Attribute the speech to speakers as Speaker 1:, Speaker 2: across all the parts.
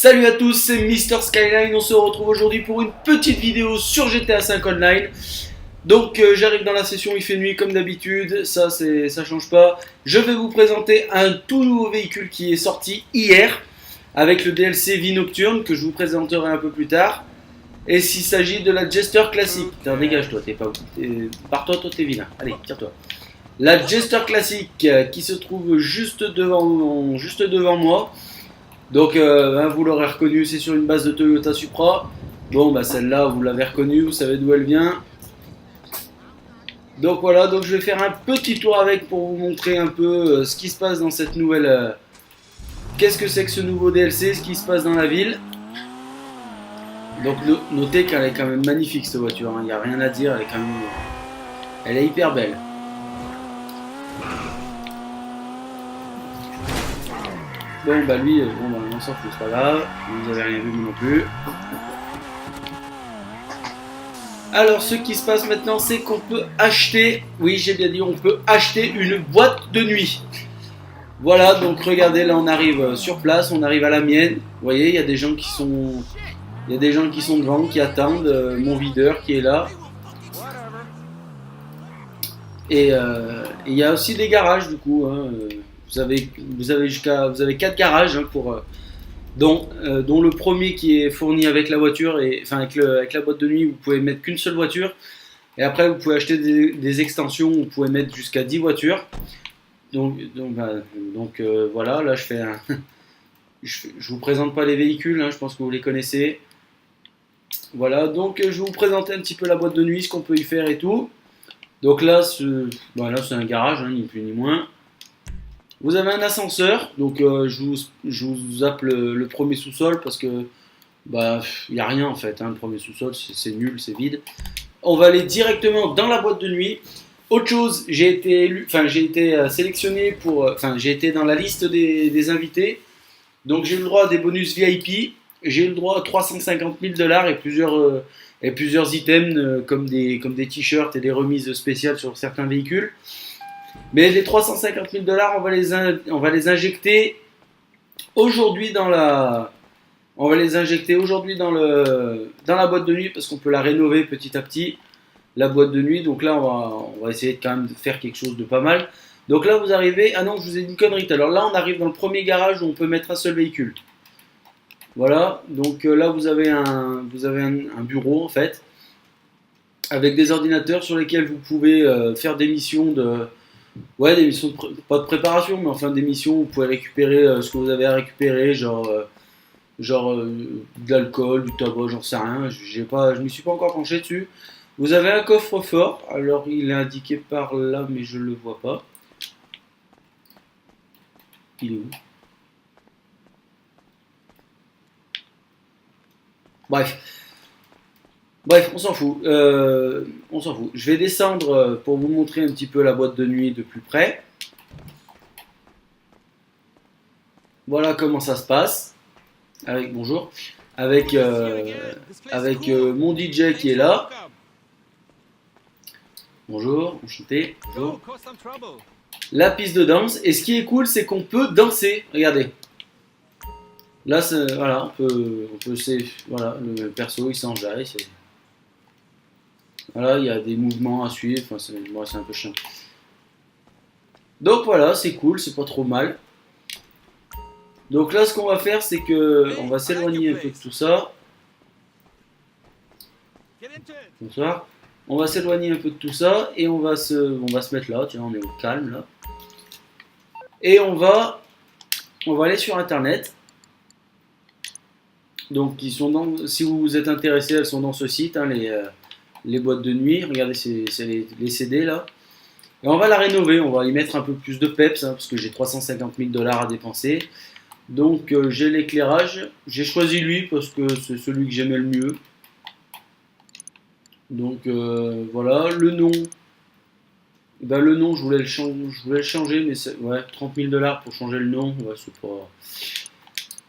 Speaker 1: Salut à tous, c'est Mr Skyline, on se retrouve aujourd'hui pour une petite vidéo sur GTA 5 Online. Donc j'arrive dans la session, il fait nuit comme d'habitude, ça change pas. Je vais vous présenter un tout nouveau véhicule qui est sorti hier avec le DLC Vie Nocturne que je vous présenterai un peu plus tard. Et s'il s'agit de la Jester classique, dégage-toi, pars-toi, toi t'es vilain, allez, tire-toi. La Jester classique qui se trouve juste devant moi. Donc vous l'aurez reconnu, c'est sur une base de Toyota Supra. Bon bah celle-là vous l'avez reconnue, vous savez d'où elle vient. Donc voilà, donc je vais faire un petit tour avec pour vous montrer un peu ce qui se passe dans cette nouvelle... Qu'est-ce que c'est que ce nouveau DLC, ce qui se passe dans la ville. Donc notez qu'elle est quand même magnifique cette voiture, il n'y a rien à dire, elle est hyper belle. Bon bah lui, on s'en fout, c'est pas grave, vous avez rien vu non plus. Alors ce qui se passe maintenant, c'est qu'on peut acheter, oui j'ai bien dit, on peut acheter une boîte de nuit. Voilà, donc regardez, là on arrive sur place, on arrive à la mienne. Vous voyez, il y a des gens qui sont devant, qui attendent, mon videur qui est là. Et il y a aussi des garages du coup, hein. Vous avez 4 garages hein, dont le premier qui est fourni avec la voiture, avec la boîte de nuit, vous pouvez mettre qu'une seule voiture. Et après, vous pouvez acheter des extensions où vous pouvez mettre jusqu'à 10 voitures. Donc voilà, là je fais un... je vous présente pas les véhicules, hein, je pense que vous les connaissez. Voilà, donc je vais vous présenter un petit peu la boîte de nuit, ce qu'on peut y faire et tout. Donc là, c'est un garage, hein, ni plus ni moins. Vous avez un ascenseur, donc je vous appelle le premier sous-sol parce que il n'y a rien en fait, hein, le premier sous-sol c'est nul, c'est vide. On va aller directement dans la boîte de nuit. Autre chose, j'ai été sélectionné j'ai été dans la liste des invités, donc j'ai eu le droit à des bonus VIP, j'ai eu le droit à 350 000 $ et plusieurs items comme des t-shirts et des remises spéciales sur certains véhicules. Mais les 350 000 $, on va les injecter aujourd'hui dans la boîte de nuit parce qu'on peut la rénover petit à petit, la boîte de nuit. Donc là, on va essayer quand même de faire quelque chose de pas mal. Donc là, vous arrivez... Ah non, je vous ai dit une connerie. Alors là, on arrive dans le premier garage où on peut mettre un seul véhicule. Voilà. Donc là, vous avez un bureau en fait, avec des ordinateurs sur lesquels vous pouvez faire des missions des missions pas de préparation, mais enfin des missions où vous pouvez récupérer ce que vous avez à récupérer, genre de l'alcool, du tabac, j'en sais rien, je me suis pas encore penché dessus. Vous avez un coffre-fort, alors il est indiqué par là, mais je le vois pas. Il est où? Bref, on s'en fout. Je vais descendre pour vous montrer un petit peu la boîte de nuit de plus près. Voilà comment ça se passe. Bonjour. Avec mon DJ qui est là. Bonjour, enchanté. Bonjour. La piste de danse. Et ce qui est cool, c'est qu'on peut danser. Regardez. Là, voilà, voilà, le perso il s'enjaille. Voilà, il y a des mouvements à suivre, c'est un peu chiant. Donc voilà, c'est cool, c'est pas trop mal. Donc là, ce qu'on va faire, c'est que on va s'éloigner un peu de tout ça. Bonsoir. On va s'éloigner un peu de tout ça et on va se mettre là. Tiens, on est au calme là. Et on va aller sur Internet. Donc si vous êtes intéressé, elles sont dans ce site, hein, les boîtes de nuit. Regardez, c'est les CD là. Et on va la rénover, on va y mettre un peu plus de peps, hein, parce que j'ai 350 000 $ à dépenser. Donc j'ai l'éclairage, j'ai choisi lui parce que c'est celui que j'aimais le mieux. Donc voilà, le nom. Le nom, je voulais le changer, mais 30 000 $ pour changer le nom, ouais, c'est pas...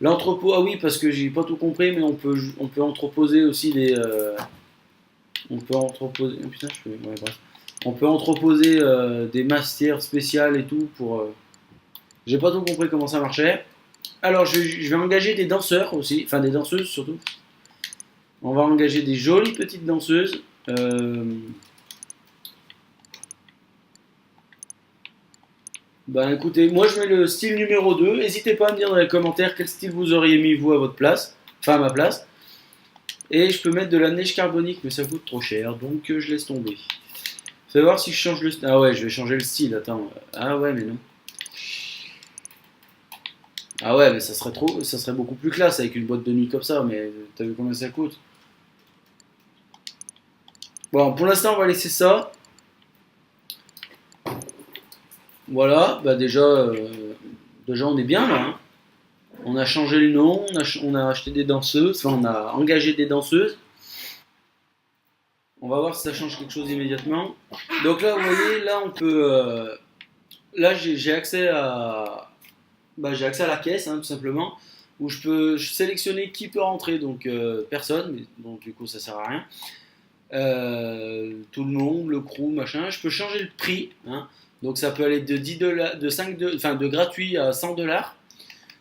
Speaker 1: L'entrepôt, ah oui, parce que j'ai pas tout compris, mais on peut entreposer aussi des... on peut entreposer... Putain, on peut entreposer des mastières spéciales et tout pour... J'ai pas tout compris comment ça marchait. Alors, je vais engager des danseurs aussi, enfin des danseuses surtout. On va engager des jolies petites danseuses. Ben écoutez, moi je mets le style numéro 2. N'hésitez pas à me dire dans les commentaires quel style vous auriez mis vous à votre place, enfin à ma place. Et je peux mettre de la neige carbonique, mais ça coûte trop cher, donc je laisse tomber. Fais voir si je change le style. Ah ouais, je vais changer le style, attends. Ah ouais, mais non. Ah ouais, mais ça serait beaucoup plus classe avec une boîte de nuit comme ça, mais t'as vu combien ça coûte? Bon, pour l'instant, on va laisser ça. Voilà, bah déjà on est bien là, hein. On a changé le nom, on a acheté des danseuses, enfin on a engagé des danseuses. On va voir si ça change quelque chose immédiatement. Donc là, vous voyez, là on peut, là j'ai accès à, j'ai accès à la caisse, hein, tout simplement, où je peux sélectionner qui peut rentrer, donc personne, mais donc du coup ça sert à rien. Tout le monde, le crew, machin. Je peux changer le prix, hein. Donc ça peut aller de 10 $, de 5 enfin de gratuit à 100 $.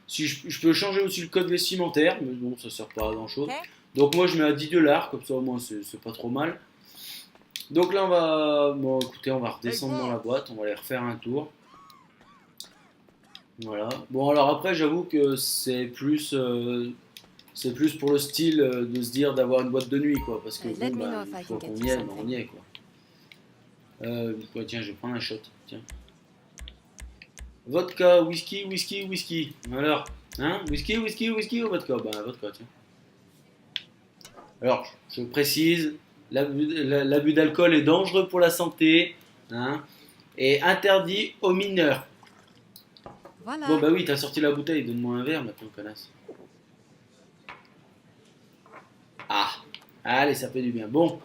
Speaker 1: Si je peux changer aussi le code vestimentaire, mais bon, ça sert pas à grand chose. Donc moi je mets à 10 $, comme ça au moins c'est pas trop mal. Donc là bon écoutez, on va redescendre dans la boîte, on va aller refaire un tour. Voilà. Bon alors après j'avoue que c'est plus pour le style de se dire d'avoir une boîte de nuit quoi, parce que bon, une fois qu'on y est, on y est quoi. Ouais, tiens, je vais prendre un shot. Tiens. Vodka, whisky, whisky, whisky. Alors, hein, whisky, whisky, whisky ou vodka? Bah, vodka, tiens. Alors, je précise, l'abus d'alcool est dangereux pour la santé, hein, et interdit aux mineurs.
Speaker 2: Voilà.
Speaker 1: Bon, bah oui, t'as sorti la bouteille, donne-moi un verre maintenant, connasse. Ah, allez, ça fait du bien. Bon,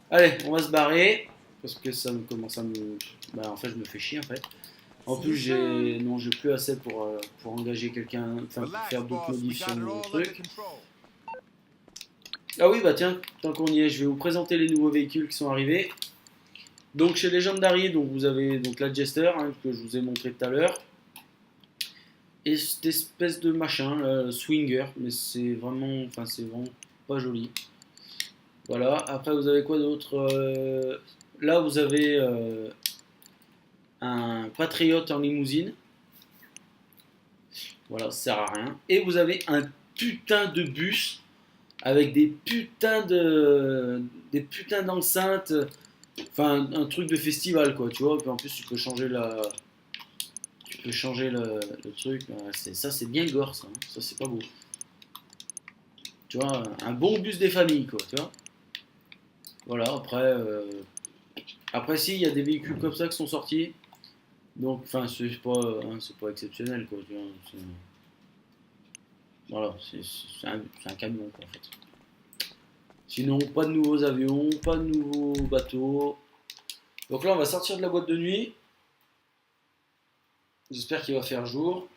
Speaker 1: allez, on va se barrer, parce que ça me commence à me... Bah, en fait, je me fais chier, en fait. En plus, j'ai plus assez pour engager quelqu'un, enfin, pour faire d'autres modifs sur mon truc. Ah oui, bah tiens, tant qu'on y est, je vais vous présenter les nouveaux véhicules qui sont arrivés. Donc, chez Legendary, donc vous avez donc la Jester, hein, que je vous ai montré tout à l'heure. Et cette espèce de machin, Swinger, mais c'est vraiment pas joli. Voilà, après vous avez quoi d'autre? Là, vous avez un Patriot en limousine. Voilà, ça sert à rien. Et vous avez un putain de bus avec des putains d'enceintes. Enfin, un truc de festival, quoi, tu vois. Puis en plus, tu peux changer le truc. Ça, c'est bien gore, ça. Hein. Ça, c'est pas beau. Tu vois, un bon bus des familles, quoi, tu vois. Voilà, après si, il y a des véhicules comme ça qui sont sortis. Donc, enfin, c'est pas exceptionnel, quoi, tu vois. Voilà, c'est un camion, quoi, en fait. Sinon, pas de nouveaux avions, pas de nouveaux bateaux. Donc là, on va sortir de la boîte de nuit. J'espère qu'il va faire jour.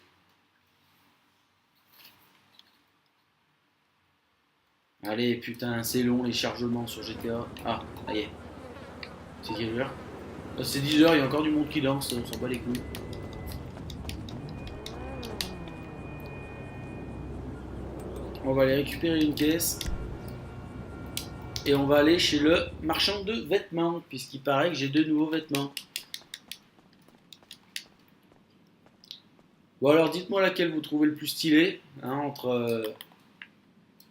Speaker 1: Allez, putain, c'est long les chargements sur GTA. Ah, ça y est. C'est quelle heure? C'est 10 h, il y a encore du monde qui danse, on s'en bat les couilles. On va aller récupérer une caisse. Et on va aller chez le marchand de vêtements, puisqu'il paraît que j'ai 2 nouveaux vêtements. Bon alors dites-moi laquelle vous trouvez le plus stylé, hein, entre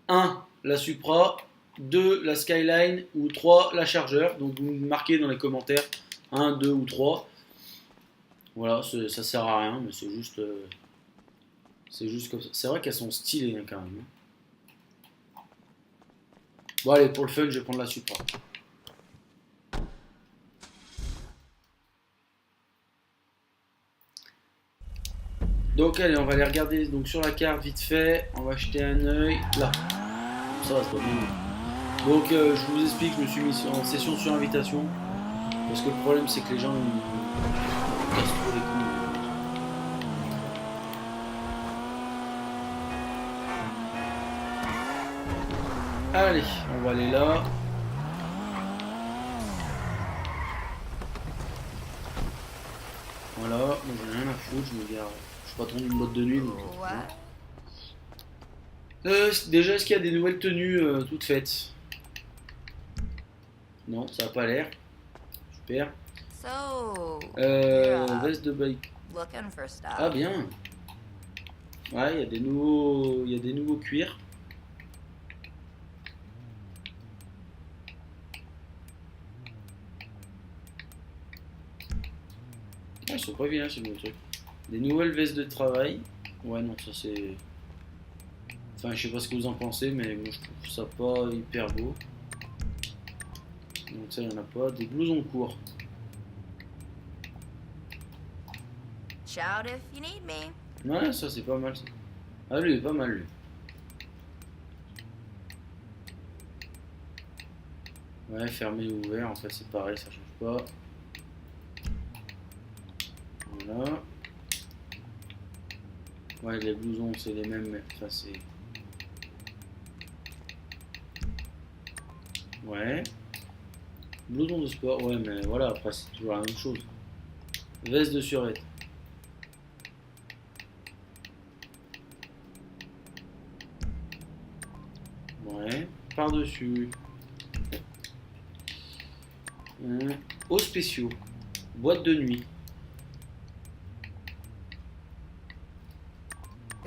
Speaker 1: 1 la Supra, 2 la Skyline ou 3 la Charger. Donc vous me marquez dans les commentaires 1, 2 ou 3. Voilà, ça sert à rien, mais c'est juste comme ça. C'est vrai qu'elles sont stylées, hein, quand même. Bon allez, pour le fun, je vais prendre la Supra. Donc allez, on va aller regarder donc, sur la carte vite fait. On va jeter un œil. Là. Ça va, c'est pas bien. Donc je vous explique, je me suis mis en session sur invitation. Parce que le problème c'est que les gens ils cassent trop les couilles. Allez, on va aller là. Voilà, moi j'en ai rien à foutre, je me gare. Je suis patron d'une boîte de nuit donc.
Speaker 2: Ouais.
Speaker 1: Déjà, est-ce qu'il y a des nouvelles tenues toutes faites? Non, ça n'a pas l'air. Super.
Speaker 2: So, you're
Speaker 1: Veste de bike.
Speaker 2: looking for
Speaker 1: Ah
Speaker 2: stuff.
Speaker 1: bien. Ouais, il y a des nouveaux cuirs. Ah, ils sont pas vilains ces nouveaux trucs. Des nouvelles vestes de travail. Ouais, non, ça c'est. Enfin, je sais pas ce que vous en pensez, mais moi je trouve ça pas hyper beau. Donc ça, il y en a pas. Des blousons courts.
Speaker 2: Shout if you need me.
Speaker 1: Ouais, ça c'est pas mal ça. Ah, lui, il est pas mal lui. Ouais, fermé ou ouvert, en fait c'est pareil, ça change pas. Voilà. Ouais, les blousons c'est les mêmes, mais enfin c'est. Ouais. Blouson de sport, ouais, mais voilà, après c'est toujours la même chose. Veste de survêt. Ouais. Par-dessus. Hauts spéciaux. Boîte de nuit.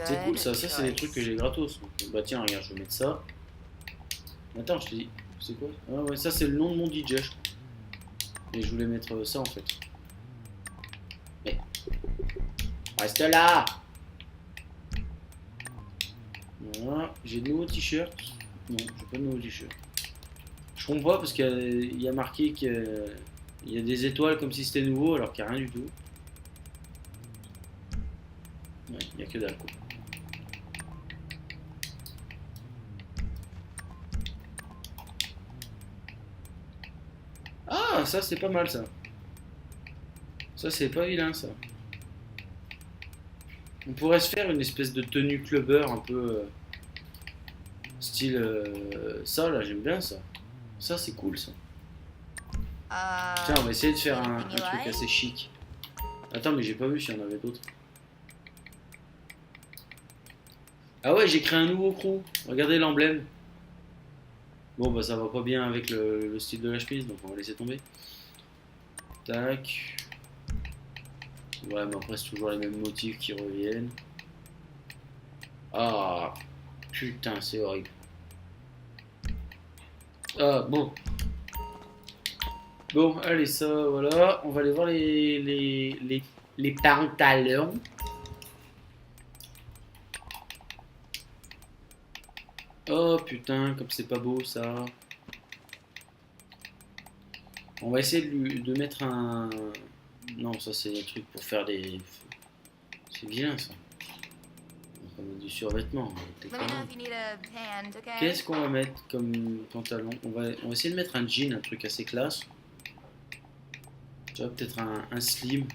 Speaker 1: C'est cool
Speaker 2: Good
Speaker 1: ça, ça c'est des trucs que
Speaker 2: choice.
Speaker 1: j'ai gratos. Donc, bah tiens, regarde, je vais mettre ça. Attends, je te dis, c'est quoi? Ah ouais, ça c'est le nom de mon DJ, je crois. Et je voulais mettre ça en fait. Mais, reste là! Voilà, j'ai de nouveaux t-shirts. Non, j'ai pas de nouveaux t-shirts. Je comprends pas parce qu'il y a marqué qu'il y a des étoiles comme si c'était nouveau alors qu'il n'y a rien du tout. Ouais, il n'y a que dalle quoi. Ah, ça c'est pas mal ça. Ça c'est pas vilain ça. On pourrait se faire une espèce de tenue clubbeur un peu style ça là, j'aime bien ça. Ça c'est cool ça. Tiens, on va essayer de faire un
Speaker 2: Anything you
Speaker 1: truc
Speaker 2: like?
Speaker 1: assez chic. Attends, mais j'ai pas vu s'il y en avait d'autres. Ah ouais, j'ai créé un nouveau crew. Regardez l'emblème. Bon, bah ça va pas bien avec le style de la chemise, donc on va laisser tomber. Tac. Ouais, mais après, c'est toujours les mêmes motifs qui reviennent. Ah, putain, c'est horrible. Ah, bon. Bon, allez, ça, voilà. On va aller voir les pantalons. Oh, putain, comme c'est pas beau, ça. On va essayer de mettre un... Non, ça, c'est des trucs pour faire des... C'est vilain, ça. On va mettre du survêtement.
Speaker 2: Let me know if you need a hand, okay?
Speaker 1: Qu'est-ce qu'on va mettre comme pantalon? On va essayer de mettre un jean, un truc assez classe. Tu vois, peut-être un slim.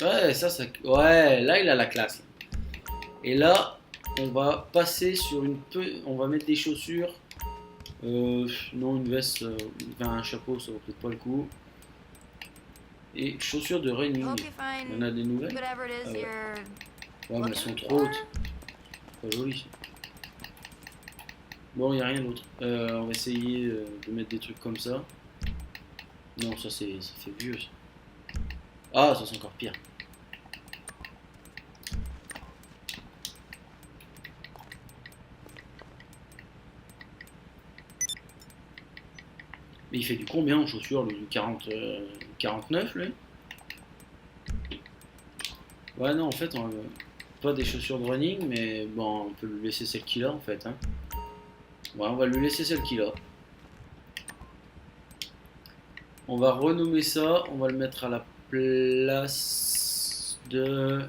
Speaker 1: Ouais, ça... Ouais, là, il a la classe. Et là, on va passer sur une peu... On va mettre des chaussures. Non, une veste, enfin, un chapeau, ça vaut peut-être pas le coup. Et chaussures de running.
Speaker 2: Hope you
Speaker 1: On a
Speaker 2: find
Speaker 1: des nouvelles?
Speaker 2: whatever it
Speaker 1: Ah
Speaker 2: is
Speaker 1: ouais.
Speaker 2: you're
Speaker 1: Ouais, mais elles sont
Speaker 2: looking
Speaker 1: trop
Speaker 2: for.
Speaker 1: hautes. Pas joli. Bon, il n'y a rien d'autre. On va essayer de mettre des trucs comme ça. Non, ça fait vieux. Ça. Ah, ça c'est encore pire. Mais il fait du combien en chaussures, lui? Du 40, 49, lui? Ouais, non, en fait, pas des chaussures de running, mais bon, on peut lui laisser celle qu'il a, en fait. Hein. Ouais, on va lui laisser celle qu'il a. On va renommer ça, on va le mettre à la place de...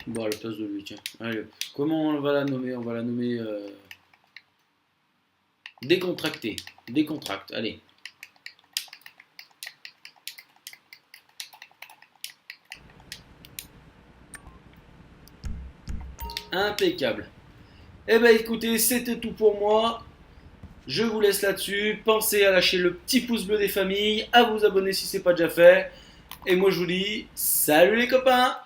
Speaker 1: Bon, à la place de lui, tiens. Allez, comment on va la nommer? On va la nommer décontracté. Décontracte, allez. Impeccable. Eh ben écoutez, c'était tout pour moi. Je vous laisse là-dessus. Pensez à lâcher le petit pouce bleu des familles, à vous abonner si ce n'est pas déjà fait. Et moi je vous dis salut les copains!